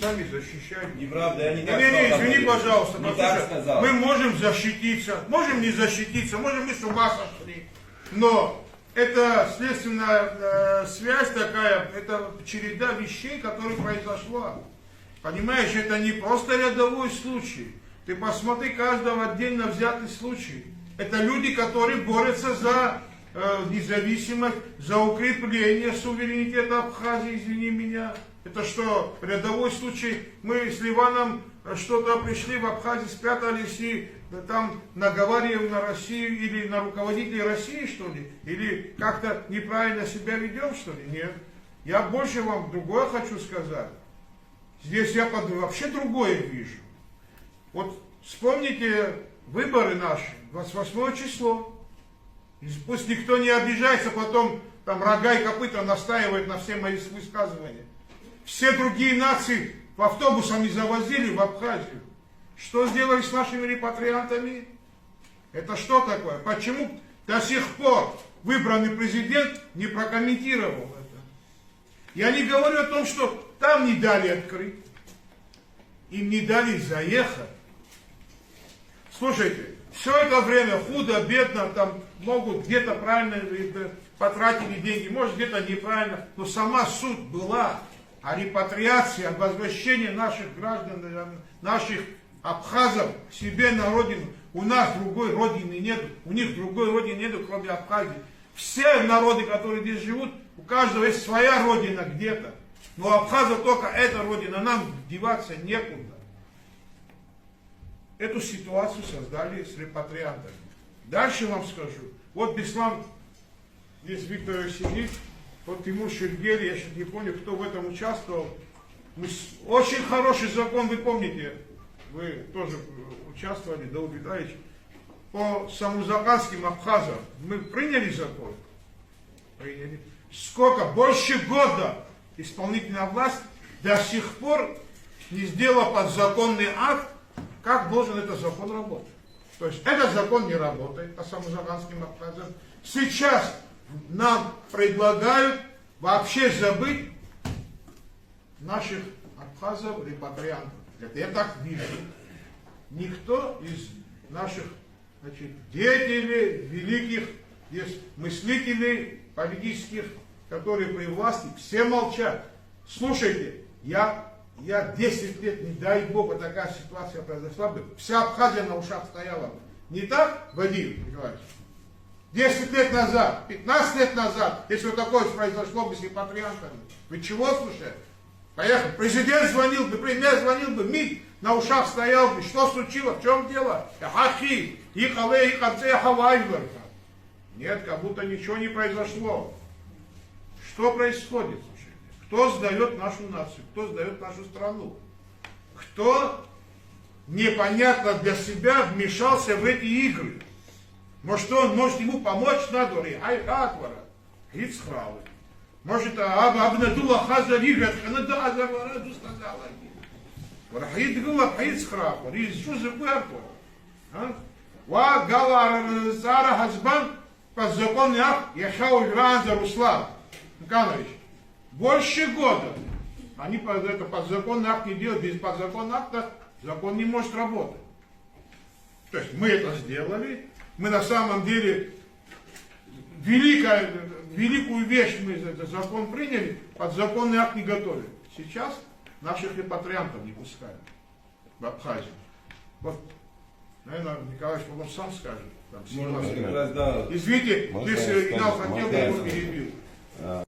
сами защищаете. Неправда, я не так Не, сказал. извини, пожалуйста, Не послушай, так сказал. мы можем защититься, можем не защититься, можем мы с ума сошли, но это следственная связь такая, это череда вещей, которые произошла. Понимаешь, это не просто рядовой случай. Ты посмотри каждого отдельно взятый случай. Это люди, которые борются за независимость, за укрепление суверенитета Абхазии, извини меня. Это что, рядовой случай? Мы с Ливаном что-то пришли в Абхазии, спрятались и там наговариваем на Россию или на руководителей России, что ли? Или как-то неправильно себя ведем, что ли? Нет. Я больше вам другое хочу сказать. Здесь я вообще другое вижу. Вот вспомните выборы наши, 28 число. И пусть никто не обижается, потом там рога и копыта настаивает на все мои высказывания. Все другие нации в автобусами завозили в Абхазию. Что сделали с нашими репатриантами? Это что такое? Почему до сих пор выбранный президент не прокомментировал это? Я не говорю о том, что там не дали открыть. Им не дали заехать. Слушайте, все это время худо, бедно, там могут где-то правильно потратили деньги, может где-то неправильно, но сама суть была о репатриации, о возвращении наших граждан, наших абхазов к себе на родину. У нас другой родины нет, у них другой родины нет, кроме Абхазии. Все народы, которые здесь живут, у каждого есть своя родина где-то. Но у абхазов только эта родина, нам деваться некуда. Эту ситуацию создали с репатриантами. Дальше вам скажу. Вот Беслан, здесь Виктор сидит, вот Тимур Шергели, я сейчас не помню, кто в этом участвовал. Очень хороший закон, вы помните, вы тоже участвовали, Дауд Витальевич, по самузаканским абхазам. Мы приняли закон? Приняли. Сколько? Больше года исполнительная власть до сих пор не сделала подзаконный акт, как должен этот закон работать. То есть этот закон не работает по самузаканским абхазам. Сейчас нам предлагают вообще забыть наших абхазов, репатриантов. Это я так вижу. Никто из наших деятелей, великих, есть мыслителей политических, которые при власти, все молчат. Слушайте, я 10 лет, не дай Бог, вот такая ситуация произошла бы, вся Абхазия на ушах стояла бы. Не так, Владимир Николаевич? 10 лет назад, 15 лет назад, если вот такое произошло бы с репатриантами, вы чего слушаете? Поехали. Президент звонил бы, премьер звонил бы, МИД на ушах стоял бы. Что случилось? В чем дело? Нет, как будто ничего не произошло. Что происходит? Кто сдает нашу нацию? Кто сдает нашу страну? Кто непонятно для себя вмешался в эти игры? Может, ему помочь надо? Может, Абнадула Хаза Ригат, Канада Азавараду сказала. Рахид Гула Хицхрапа, Ризу Зуберко. Гала Сара Хазбан, подзаконный акт, Яшау Гранза Руслан Муканович. Больше года. Они это подзаконный акт не делают, без подзаконного акта закон не может работать. То есть мы это сделали, мы на самом деле великую вещь, мы этот закон приняли, подзаконный акт не готовили. Сейчас наших репатриантов не пускают в Абхазию. Вот, наверное, Николаевич потом сам скажет. Там, Можно, извините, ты сигнал хотел, я его перебил.